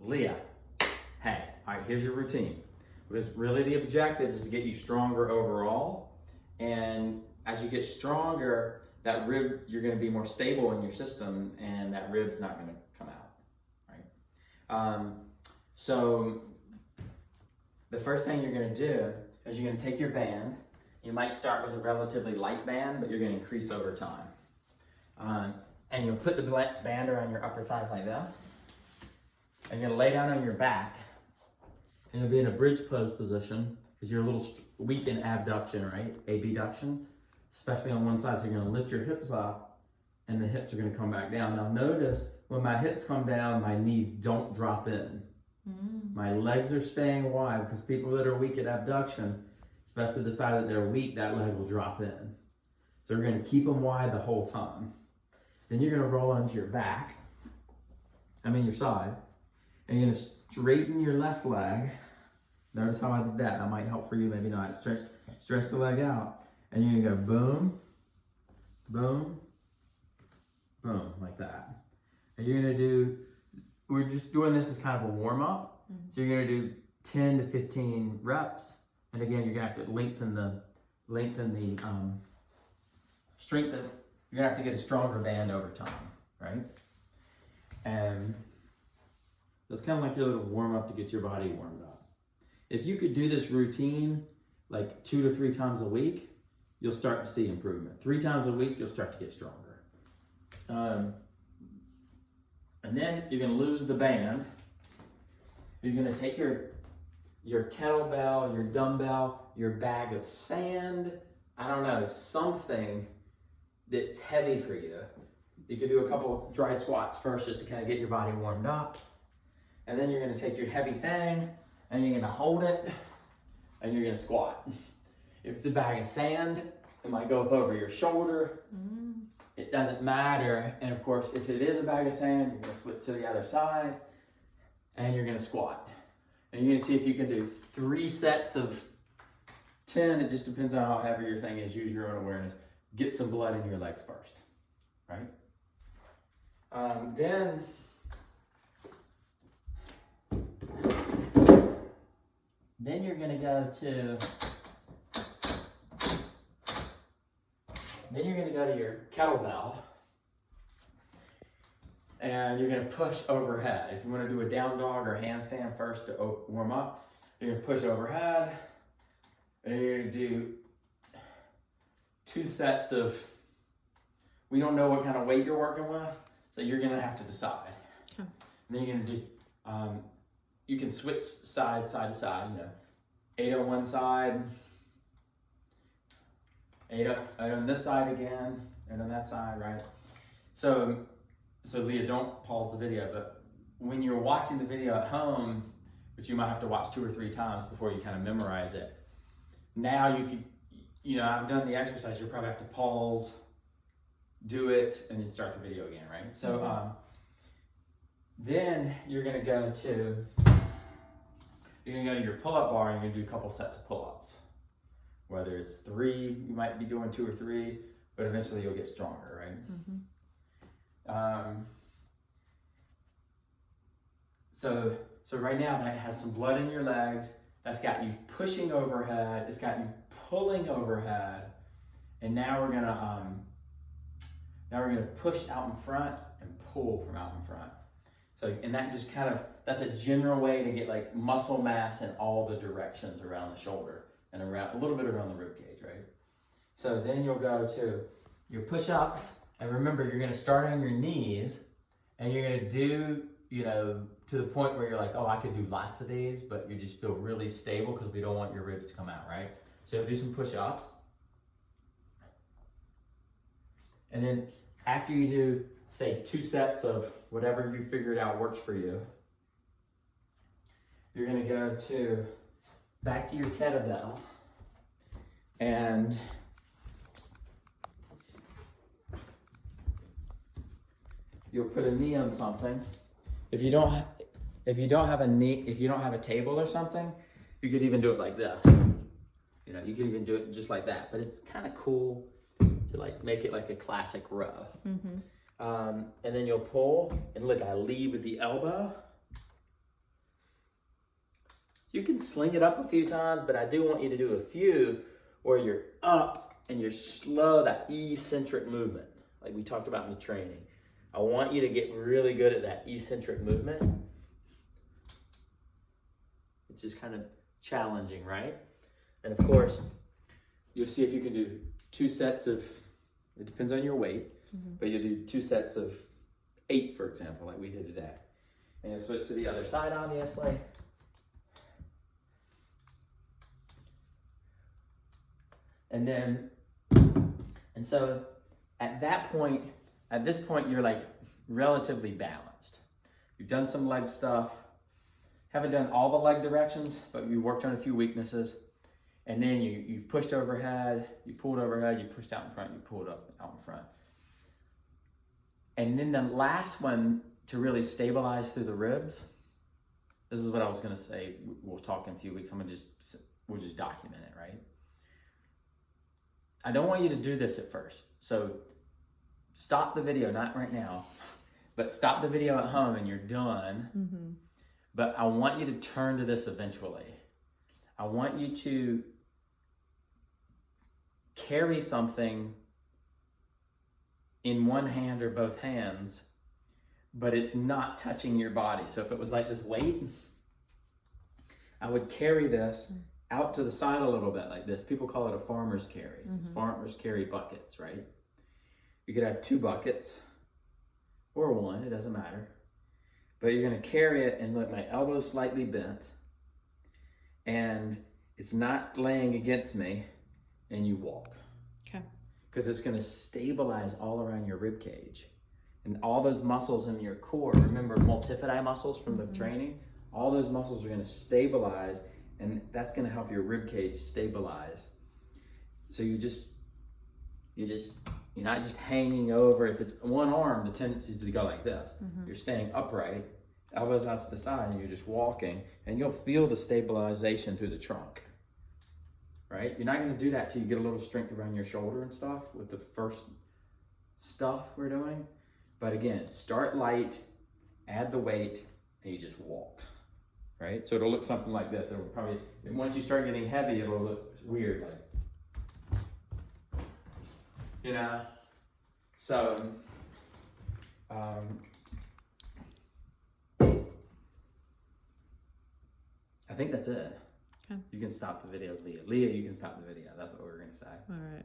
Leah, hey, all right, here's your routine. Because really the objective is to get you stronger overall. And as you get stronger, that rib, you're gonna be more stable in your system and that rib's not gonna come out, right? So the first thing you're gonna do is you're gonna take your band. You might start with a relatively light band, but you're gonna increase over time. And you'll put the band around your upper thighs like that. And you're gonna lay down on your back. And you'll be in a bridge pose position because you're a little weak in abduction, right? Abduction, especially on one side. So you're gonna lift your hips up and the hips are gonna come back down. Now notice when my hips come down, my knees don't drop in. My legs are staying wide because people that are weak at abduction, especially the side that they're weak, that leg will drop in. So we're gonna keep them wide the whole time. Then you're gonna roll onto your back, your side, and you're gonna straighten your left leg. Notice how I did that. That might help for you, maybe not. Stretch the leg out, and you're gonna go boom, boom, boom, like that. And you're gonna do, we're just doing this as kind of a warm up. So you're gonna do 10 to 15 reps. And again, you're gonna have to strengthen. You're gonna have to get a stronger band over time, right? And it's kind of like your little warm up to get your body warmed up. If you could do this routine like 2 to 3 times a week, you'll start to see improvement. 3 times a week, you'll start to get stronger. And then you're gonna lose the band. You're gonna take your kettlebell, your dumbbell, your bag of sand, I don't know, something that's heavy for you. You could do a couple dry squats first just to kind of get your body warmed up. And then you're gonna take your heavy thing and you're gonna hold it and you're gonna squat. If it's a bag of sand, it might go up over your shoulder. It doesn't matter. And of course, if it is a bag of sand, you're gonna switch to the other side and you're gonna squat. And you're gonna see if you can do 3 sets of 10. It just depends on how heavy your thing is. Use your own awareness. Get some blood in your legs first, right? Then you're gonna go to your kettlebell and you're gonna push overhead. If you wanna do a down dog or handstand first to warm up, you're gonna push overhead and you're gonna do 2 sets of, we don't know what kind of weight you're working with, so you're gonna have to decide. Okay. And then you're gonna do, you can switch side to side, 8 on one side, 8 on this side again, 8 on that side, right? So Leah, don't pause the video, but when you're watching the video at home, which you might have to watch 2 or 3 times before you kind of memorize it, now you could, I've done the exercise, you'll probably have to pause, do it, and then start the video again, right? So then you're gonna go to your pull-up bar and you're gonna do a couple sets of pull-ups. Whether it's 3, you might be doing 2 or 3, but eventually you'll get stronger, right? So right now that has some blood in your legs. That's got you pushing overhead. It's got you pulling overhead. And now we're gonna push out in front and pull from out in front. So, and that just that's a general way to get like muscle mass in all the directions around the shoulder and around a little bit around the rib cage, right? So then you'll go to your push-ups, and remember you're gonna start on your knees and you're gonna do, to the point where you're like, oh, I could do lots of these, but you just feel really stable because we don't want your ribs to come out, right? So do some push-ups. And then after you do, say 2 sets of whatever you figured out works for you, you're gonna go back to your kettlebell and you'll put a knee on something. If you don't have a table or something, you could even do it like this. You could even do it just like that, but it's kind of cool to like make it like a classic row. And then you'll pull, and look, I lead with the elbow, You can sling it up a few times, but I do want you to do a few where you're up and you're slow, that eccentric movement, like we talked about in the training. I want you to get really good at that eccentric movement. It's just kind of challenging, right? And of course, you'll see if you can do 2 sets of, it depends on your weight, but you'll do 2 sets of 8, for example, like we did today. And you'll switch to the other side, obviously. And so at this point, you're like relatively balanced. You've done some leg stuff, haven't done all the leg directions, but you worked on a few weaknesses. And then you've pushed overhead, you pulled overhead, you pushed out in front, you pulled up out in front. And then the last one to really stabilize through the ribs, this is what I was gonna say, we'll talk in a few weeks, we'll just document it, right? I don't want you to do this at first. So stop the video, not right now, but stop the video at home and you're done. But I want you to turn to this eventually. I want you to carry something in one hand or both hands, but it's not touching your body. So if it was like this weight, I would carry this out to the side a little bit like this. People call it a farmer's carry. It's farmer's carry buckets, right? You could have 2 buckets or 1, it doesn't matter. But you're gonna carry it and let my elbow's slightly bent and it's not laying against me, and you walk. Okay. Because it's gonna stabilize all around your rib cage. And all those muscles in your core, remember multifidi muscles from the training? All those muscles are gonna stabilize, and that's gonna help your rib cage stabilize. So you're not just hanging over. If it's one arm, the tendency is to go like this. You're staying upright, elbows out to the side, and you're just walking, and you'll feel the stabilization through the trunk, right? You're not gonna do that till you get a little strength around your shoulder and stuff with the first stuff we're doing. But again, start light, add the weight, and you just walk, right? So it'll look something like this. It'll probably, and once you start getting heavy, it'll look weird, like, you know? So, I think that's it. Okay. You can stop the video, Leah. Leah, you can stop the video. That's what we're gonna say. All right.